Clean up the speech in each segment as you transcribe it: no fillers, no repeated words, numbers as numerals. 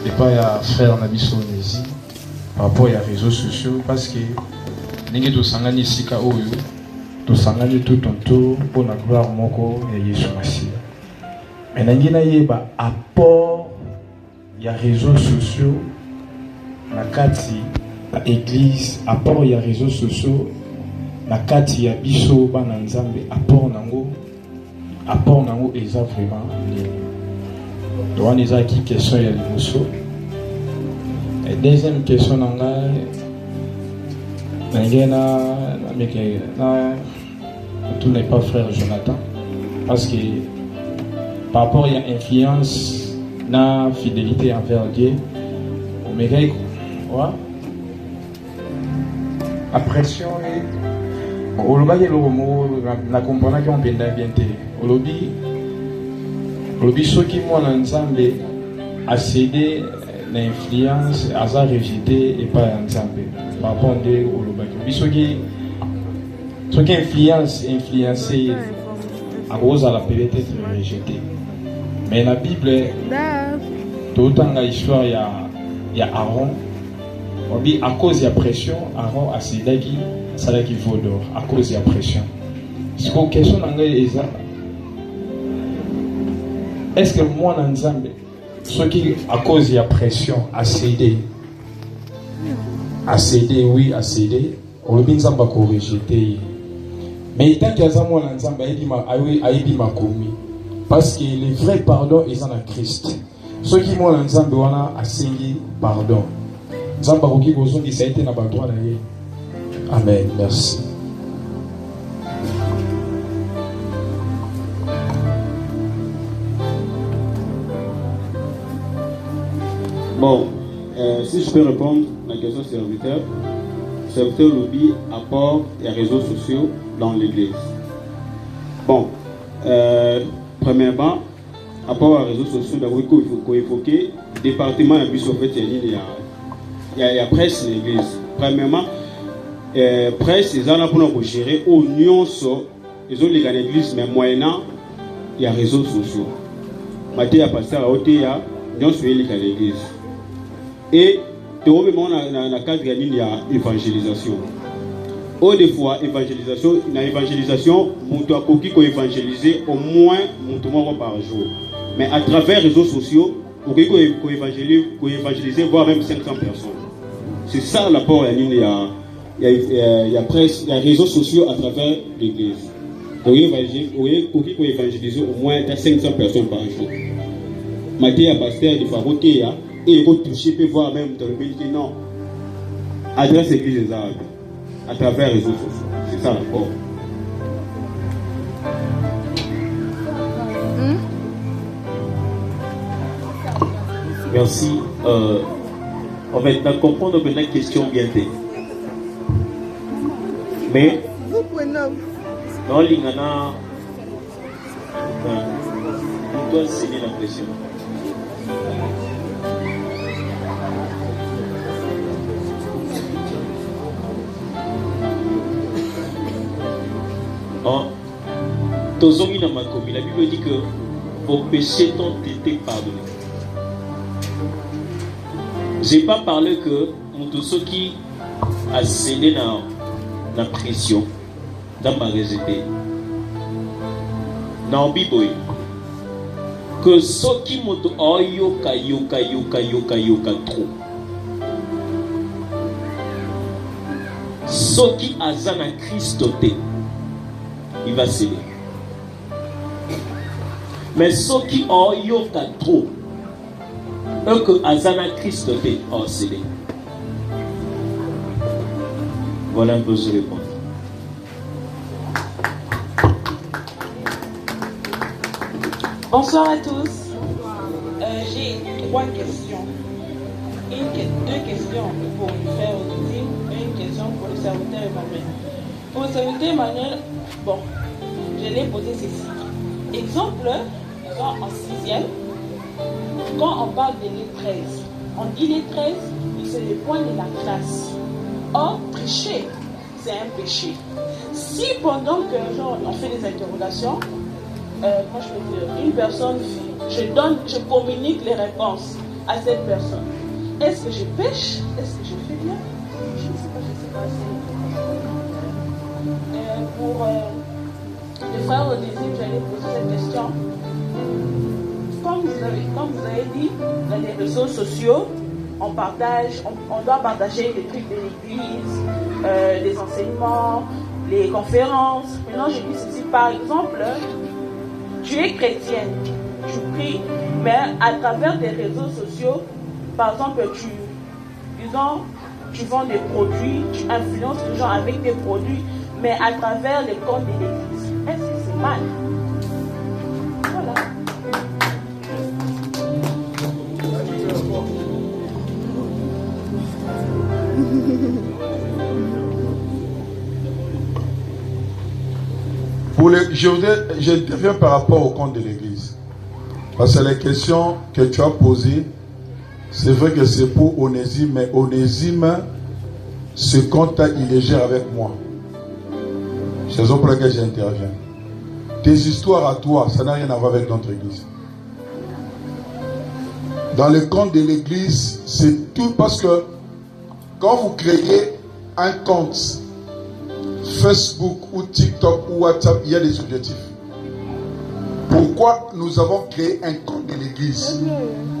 et pas ya frère Nabiso Onesi par rapport à réseaux sociaux parce que ninge to sangani sika oyo to sangani tout tonto pour la gloire moko ya Yesu Masia. Mais nangi na yeba apport ya réseaux sociaux na kati la église, apport ya réseaux sociaux na kati ya biso bana nzambe, apport nango eza vraiment donc on a qui question ya liboso. Et deuxième question nanga tout n'est pas frère Jonathan parce que par rapport à influence na fidélité envers Dieu mais ouais la pression au lobby la comprendre qu'on peut bien au lobby ceux qui m'ont ensemble a cédé l'influence à sa rejeté et pas ensemble par rapport au lobby ceux qui influencé à cause à la peut être rejeté mais la Bible tout dans l'histoire il y a Aaron on dit à cause de la pression Aaron a cédé qui ça là qui vaut d'or à cause de la pression c'est une question est-ce que moi dans Zambie ceux qui à cause de la pression a cédé oui a cédé on le binza pas rejeté mais tant qu'il y a moi dans Zambie aïdi ma commis parce que le vrai pardon est en Christ ceux qui moi dans Zambie on a assigné pardon Zambie qui besoin de ça été na ba droit d'ailleurs. Amen, merci. Bon, si je peux répondre à la question serviteur lobby apport et réseaux sociaux dans l'église. Bon, premièrement, apport à réseaux sociaux, d'abord il faut évoquer le département et puis sur fait il y a presse l'église. Premièrement, presse ils ont pour gérer au nyonso ils ont l'église mais moyennant il y a réseaux sociaux. Maté a pasteur à Otea nyonso l'église. Et dans le cadre il y a évangélisation. Des fois, évangélisation, on doit évangéliser au moins par jour. Mais à travers les réseaux sociaux, on peut évangéliser voire même 500 personnes. C'est ça l'apport. Il y a presse, il y a réseaux sociaux à travers l'église. Donc, on peut évangéliser au moins 500 personnes par jour. Maté à pasteur de Farotea. Et il faut toucher, peut voir même dans le pays non. Adresse l'église des Arabes à travers les réseaux sociaux. C'est ça l'apport. Merci. On va maintenant comprendre maintenant la question bien faite. Mais dans l'ingana, on doit enseigner la pression. La Bible dit que vos péchés ont été pardonnés. Je n'ai pas parlé que ceux qui a cédé dans la pression, dans ma rejeté. Dans la Bible, que ceux qui m'ont dit yoka trop. Ceux qui ont dans Christ, il va céder. Mais ceux qui ont yoka trop, eux que Azana Christ ont cédé. Voilà un peu ce réponse. Bonsoir à tous. J'ai 3 questions. Deux questions pour le frère Odile et une question pour le serviteur Emmanuel. Pour le serviteur Emmanuel, bon, je l'ai posé ceci. Exemple, en 6e, quand on parle de les 13, on dit les 13, c'est le point de la grâce. Or, tricher, c'est un péché. Si pendant que genre, on fait des interrogations, moi je veux dire, une personne, je communique les réponses. à cette personne. Est-ce que je pêche? Est-ce que je fais bien? Je ne sais pas. Pour le frère Onésime, j'allais poser cette question. Comme vous avez dit, dans les réseaux sociaux, on doit partager les trucs de l'église, les enseignements, les conférences. Maintenant, je dis ceci, par exemple, tu es chrétienne, tu pries, mais à travers des réseaux sociaux, par exemple, tu vends des produits, tu influences les gens avec des produits, mais à travers les comptes de l'église. Est-ce que c'est mal? Voilà. J'interviens par rapport au compte de l'église. Parce que les questions que tu as posées, c'est vrai que c'est pour Onésime, mais Onésime, ce compte, il est géré avec moi. C'est la raison pour laquelle j'interviens. Tes histoires à toi, ça n'a rien à voir avec notre église. Dans le compte de l'église, c'est tout parce que quand vous créez un compte Facebook ou TikTok ou WhatsApp, il y a des objectifs. Pourquoi nous avons créé un compte de l'église?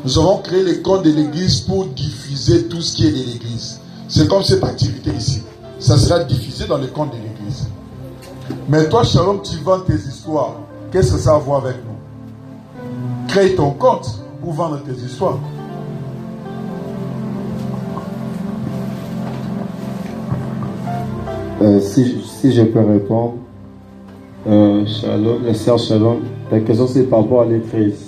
Nous avons créé le compte de l'église pour diffuser tout ce qui est de l'église. C'est comme cette activité ici. Ça sera diffusé dans le compte de l'église. Mais toi, Shalom, tu vends tes histoires. Qu'est-ce que ça a à voir avec nous? Crée ton compte pour vendre tes histoires. Si je peux répondre, Shalom, la sœur Shalom, la question c'est par rapport à l'église.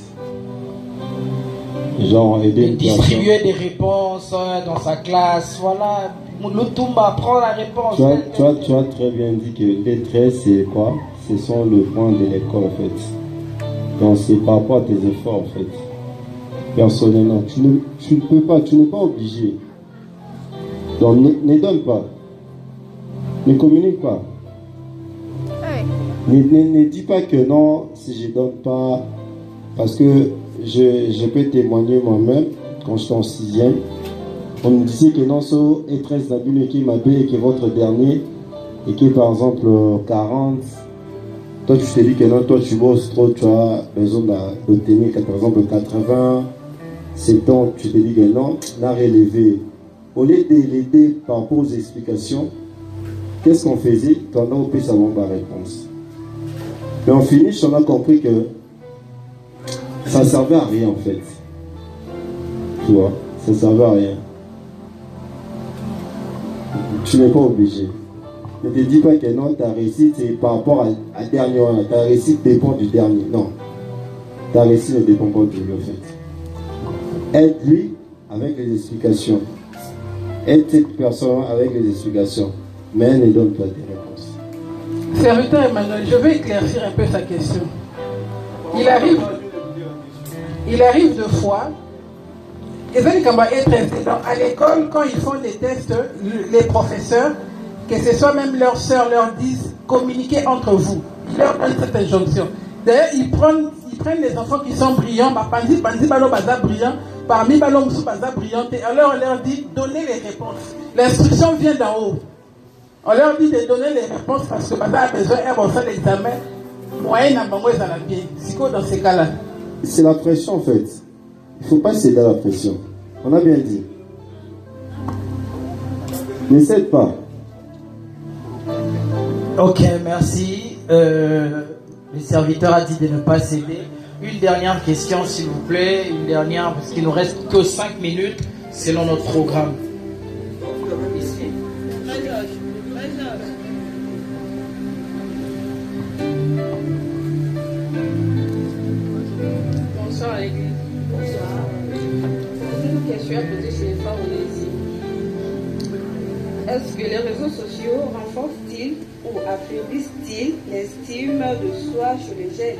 Genre aider une personne. Distribuer des réponses dans sa classe, voilà. Mouloutoumba prend la réponse. Tu as très bien dit que les traits c'est quoi? Ce sont le point de l'école en fait. Donc c'est par rapport à tes efforts en fait. Personnellement, tu ne peux pas, tu n'es pas obligé. Donc ne donne pas. Ne communique pas. Ne dis pas que non, si je ne donne pas, parce que je peux témoigner moi-même, quand j'étais en 6e, on me disait que non, ce est 13 d'abus qui m'a et qui est votre dernier, et qui par exemple 40, toi tu te dis que non, toi tu bosses trop, tu as besoin d'obtenir par exemple 80, 70, tu te dis que non, n'a relevé. Au lieu de l'aider par rapport aux explications, qu'est-ce qu'on faisait? Pendant au plus avant la réponse. Mais en finish, on a compris que ça ne servait à rien en fait. Tu vois, ça ne servait à rien. Tu n'es pas obligé. Ne te dis pas que non, ta réussite c'est par rapport à dernier. Ta réussite dépend du dernier. Non. Ta réussite ne dépend pas de lui en fait. Aide-lui avec les explications. Aide cette personne avec les explications. Mais elle ne donne pas des réponses. Serviteur Emmanuel, je vais éclaircir un peu sa question. Il arrive deux fois. Et ça, être à l'école, quand ils font des tests, les professeurs, que ce soit même leurs sœurs, leur disent communiquez entre vous. Ils leur donnent cette injonction. D'ailleurs, ils prennent les enfants qui sont brillants, parmi ballon brillant, et alors on leur dit donnez les réponses. L'instruction vient d'en haut. On leur dit de donner les réponses parce que Baba a besoin d'un bon l'examen. Moyen à Bango est à la bien. C'est quoi dans ces cas-là? C'est la pression en fait. Il ne faut pas céder à la pression. On a bien dit. Ne cède pas. Ok, merci. Le serviteur a dit de ne pas céder. Une dernière question, s'il vous plaît. Une dernière, parce qu'il nous reste que 5 minutes selon notre programme. Ici. Bonsoir à l'église. Bonsoir. Une question à poser chez les femmes Onésime. Est-ce que les réseaux sociaux renforcent-ils ou affaiblissent-ils l'estime de soi chez les jeunes?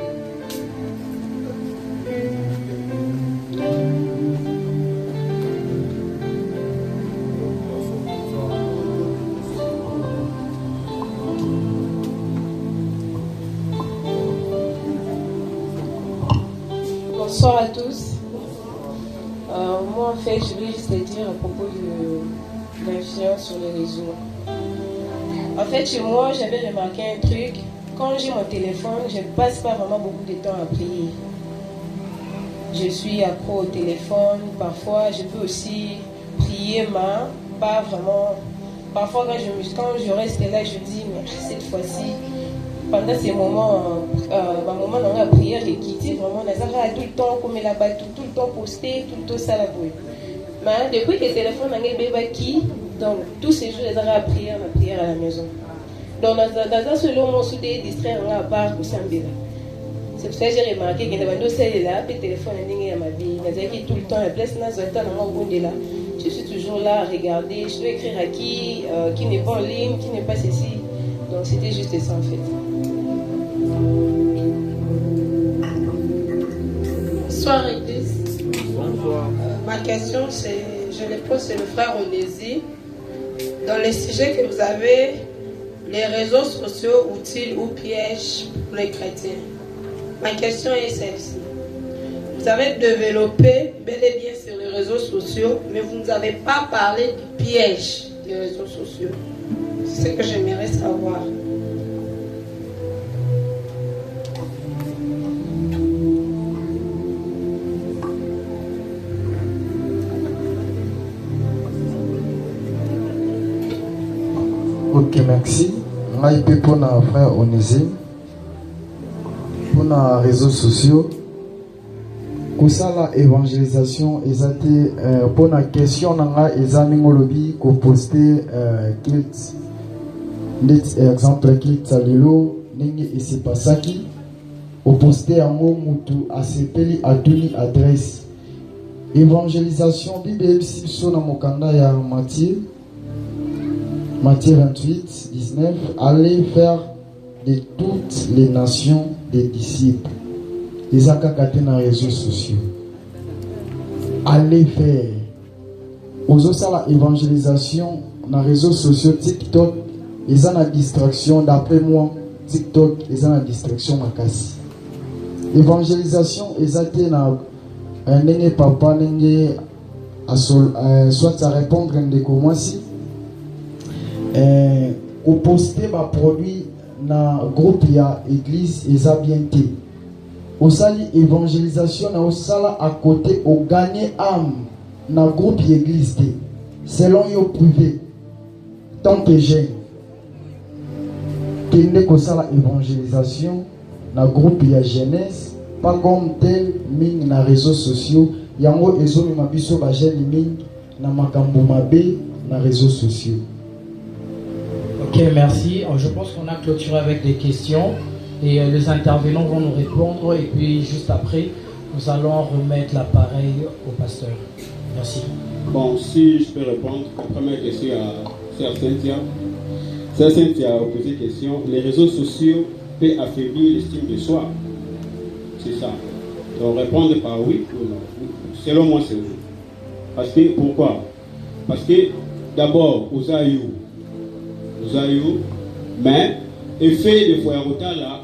Bonsoir à tous. Moi, en fait, je voulais juste te dire à propos de l'influence sur les réseaux. En fait, chez moi, j'avais remarqué un truc. Quand j'ai mon téléphone, je ne passe pas vraiment beaucoup de temps à prier. Je suis accro au téléphone. Parfois, je peux aussi prier, mais pas vraiment. Parfois, quand je reste là, je dis, mais cette fois-ci, pendant ces moments, moment dans la prière, j'ai quitté vraiment tout le temps, comme là-bas, tout le temps posté, tout le temps ça la bouille. Mais depuis que le téléphone a qui, donc tous ces jours, les a prière à la maison. Donc, dans un seul moment, on s'est distrait à part pour s'embêter. C'est pour ça que j'ai remarqué que dans le là, le téléphone est ma vie. C'est-à-dire que tout le temps, la place là, je suis toujours là à regarder. Je dois écrire à qui n'est pas en ligne, qui n'est pas ceci. Donc, c'était juste ça en fait. Bonsoir Église. Bonsoir. Ma question, je le pose, c'est le frère Onésime. Dans les sujets que vous avez, les réseaux sociaux utiles ou pièges pour les chrétiens. Ma question est celle-ci. Vous avez développé bel et bien sur les réseaux sociaux, mais vous ne nous avez pas parlé du piège des réseaux sociaux. C'est ce que j'aimerais savoir. Ok, merci. Je pour notre frère Onésime. Pour nos réseaux sociaux. Pour ça, la évangélisation, pour la question, ils ont posté exemple, Salilo, et c'est pas ça qui, au posté un mot, Moutou, à sepeli, à tuni adresse. Évangélisation, Bible, si son amokanda ya Matthieu 28, 19, allez faire de toutes les nations des disciples. Les akakate dans les réseaux sociaux. Allez faire. Aux autres, la évangélisation dans les réseaux sociaux, TikTok, ils ont la distraction. D'après moi, TikTok, ils ont la distraction. Évangélisation, ils ont un papa, soit à répondre à des commentaires. Au poster ma produit dans le groupe ya église et ça bien été au sali évangélisation na au sala à côté au gagner âme dans le groupe église selon yo privé tant que j'ai kende ko sala évangélisation dans le groupe ya jeunesse pas comme tel ming na réseaux sociaux yango ezomi mabiso ba jeune ming na makambo mabe na réseaux sociaux. Ok, merci. Je pense qu'on a clôturé avec des questions et les intervenants vont nous répondre et puis juste après, nous allons remettre l'appareil au pasteur. Merci. Bon, si je peux répondre, la première question à Sœur Cynthia. Sœur Cynthia a posé une question. Les réseaux sociaux peuvent affaiblir l'estime de soi. C'est ça. Donc répondre par oui ou non. Selon moi, c'est oui. Parce que, pourquoi? Parce que d'abord, aux aïeux, mais effet de Foyarota là,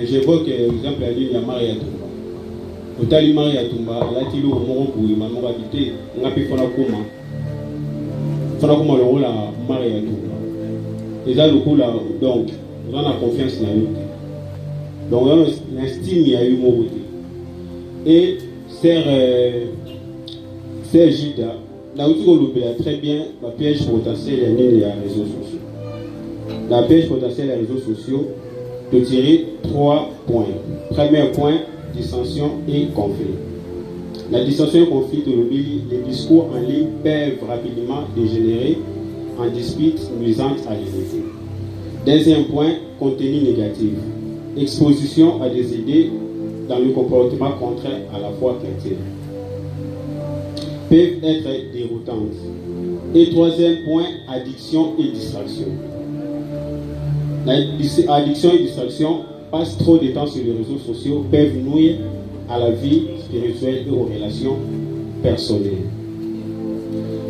j'évoque l'exemple à l'île de Maria Tumba. Au tali Maria Tumba, là tu l'as au Morocco, il m'a habité, on a pu faire la Fana le rôle à Maria Tumba. Et là le coup là, donc, on a confiance dans lui. Donc on a l'estime il y a eu mon côté. Et Sœur Gilda, là où tu l'as très bien, la piège potentielle est liée aux réseaux sociaux. La piège potentielle des réseaux sociaux te tirer 3 points. Premier point, dissension et conflit. La dissension et conflit de les discours en ligne peuvent rapidement dégénérer en disputes nuisantes à l'unité. Deuxième point, contenu négatif. Exposition à des idées dans le comportement contraire à la foi chrétienne. Peuvent être déroutantes. Et troisième point, addiction et distraction. L'addiction et distraction passent trop de temps sur les réseaux sociaux, peuvent nuire à la vie spirituelle et aux relations personnelles.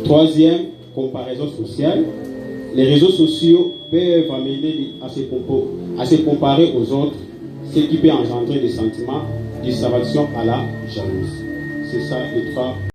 Troisième, comparaison sociale. Les réseaux sociaux peuvent amener à se comparer aux autres, ce qui peut engendrer des sentiments de distraction à la jalousie. C'est ça les trois